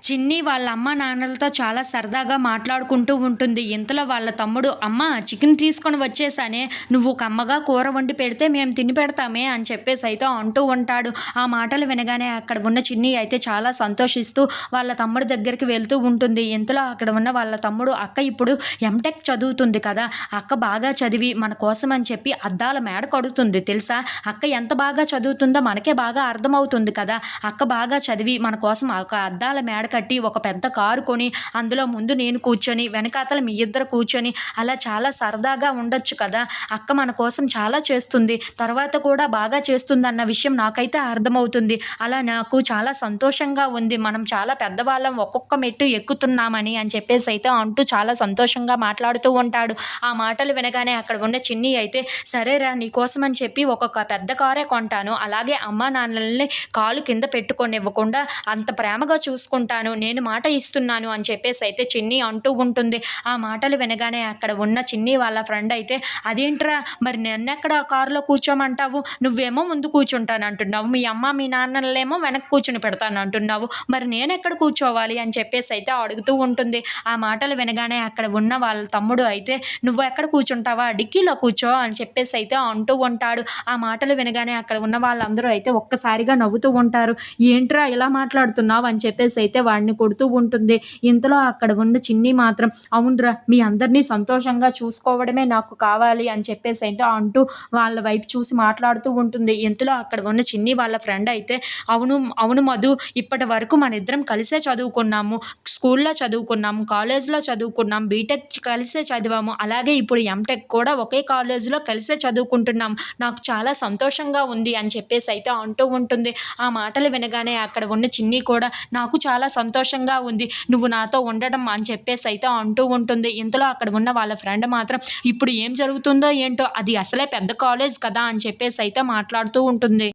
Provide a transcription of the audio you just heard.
చిన్ని వాళ్ళ అమ్మ నాన్నలతో చాలా సరదాగా మాట్లాడుకుంటూ ఉంటుంది. ఇంతలో వాళ్ళ తమ్ముడు, "అమ్మ చికెన్ తీసుకొని వచ్చేసానే, నువ్వు కమ్మగా కూర వండి పెడితే మేము తిని పెడతామే" అని చెప్పేసి అయితే అంటూ ఉంటాడు. ఆ మాటలు వినగానే అక్కడ ఉన్న చిన్ని అయితే చాలా సంతోషిస్తూ వాళ్ళ తమ్ముడి దగ్గరికి వెళ్తూ ఉంటుంది. ఇంతలో అక్కడ ఉన్న వాళ్ళ తమ్ముడు, "అక్క ఇప్పుడు ఎంటెక్ చదువుతుంది కదా, అక్క బాగా చదివి మన కోసం అని చెప్పి అద్దాల మేడ కడుతుంది తెలుసా? అక్క ఎంత బాగా చదువుతుందో మనకే బాగా అర్థమవుతుంది కదా. అక్క బాగా చదివి మన కోసం ఒక అద్దాల మేడ కట్టి ఒక పెద్ద కారు కొని అందులో ముందు నేను కూర్చొని వెనకాతల మీ ఇద్దరు కూర్చొని అలా చాలా సరదాగా ఉండొచ్చు కదా. అక్క మన కోసం చాలా చేస్తుంది, తర్వాత కూడా బాగా చేస్తుందన్న విషయం నాకైతే అర్థమవుతుంది. అలా నాకు చాలా సంతోషంగా ఉంది. మనం చాలా పెద్దవాళ్ళం, ఒక్కొక్క మెట్టు ఎక్కుతున్నామని" అని చెప్పేసి అయితే అంటూ చాలా సంతోషంగా మాట్లాడుతూ ఉంటాడు. ఆ మాటలు వినగానే అక్కడ ఉన్న చిన్ని అయితే, "సరేరా నీకోసం అని చెప్పి ఒక పెద్ద కారే కొంటాను, అలాగే అమ్మా నాన్నల్ని కాలు కింద పెట్టుకొనివ్వకుండా అంత ప్రేమగా చూసుకుంటాను, నేను మాట ఇస్తున్నాను" అని చెప్పేసి అయితే చిన్ని అంటూ ఉంటుంది. ఆ మాటలు వినగానే అక్కడ ఉన్న చిన్ని వాళ్ళ ఫ్రెండ్ అయితే, "అదేంట్రా మరి నన్నెక్కడ కారులో కూర్చోమంటావు? నువ్వేమో ముందు కూర్చుంటానంటున్నావు, మీ అమ్మ మీ నాన్నలేమో వెనక్కి కూర్చుని పెడతానంటున్నావు, మరి నేనెక్కడ కూర్చోవాలి" అని చెప్పేసి అయితే అడుగుతూ ఉంటుంది. ఆ మాటలు వినగానే అక్కడ ఉన్న వాళ్ళ తమ్ముడు అయితే, "నువ్వు ఎక్కడ కూర్చుంటావా, డిక్కీలో కూర్చో" అని చెప్పేసి అయితే అంటూ ఉంటాడు. ఆ మాటలు వినగానే అక్కడ ఉన్న వాళ్ళందరూ అయితే ఒక్కసారిగా నవ్వుతూ ఉంటారు. "ఏంట్రా ఇలా మాట్లాడుతున్నావు" అని చెప్పేసి అయితే వాడిని కొడుతూ ఉంటుంది. ఇంతలో అక్కడ ఉన్న చిన్ని మాత్రం, "అవునురా, మీ అందరినీ సంతోషంగా చూసుకోవడమే నాకు కావాలి" అని చెప్పేసి అయితే అంటూ వాళ్ళ వైపు చూసి మాట్లాడుతూ ఉంటుంది. ఇంతలో అక్కడ ఉన్న చిన్ని వాళ్ళ ఫ్రెండ్ అయితే, "అవును అవును మధు, ఇప్పటి వరకు మన ఇద్దరం కలిసే చదువుకున్నాము, స్కూల్లో చదువుకున్నాము, కాలేజ్లో చదువుకున్నాం, బీటెక్ కలిసే చదివాము, అలాగే ఇప్పుడు ఎంటెక్ కూడా ఒకే కాలేజ్లో కలిసే చదువుకుంటున్నాం, నాకు చాలా సంతోషంగా ఉంది" అని చెప్పేసి అయితే అంటూ ఉంటుంది. ఆ మాటలు వినగానే అక్కడ ఉన్న చిన్ని కూడా, "నాకు చాలా సంతోషంగా ఉంది, నువ్వు నాతో ఉండడం" అని చెప్పేసి అయితే అంటూ ఉంటుంది. ఇంతలో అక్కడ ఉన్న వాళ్ళ ఫ్రెండ్ మాత్రం, "ఇప్పుడు ఏం జరుగుతుందో ఏంటో, అది అసలే పెద్ద కాలేజ్ కదా" అని చెప్పేసి అయితే మాట్లాడుతూ ఉంటుంది.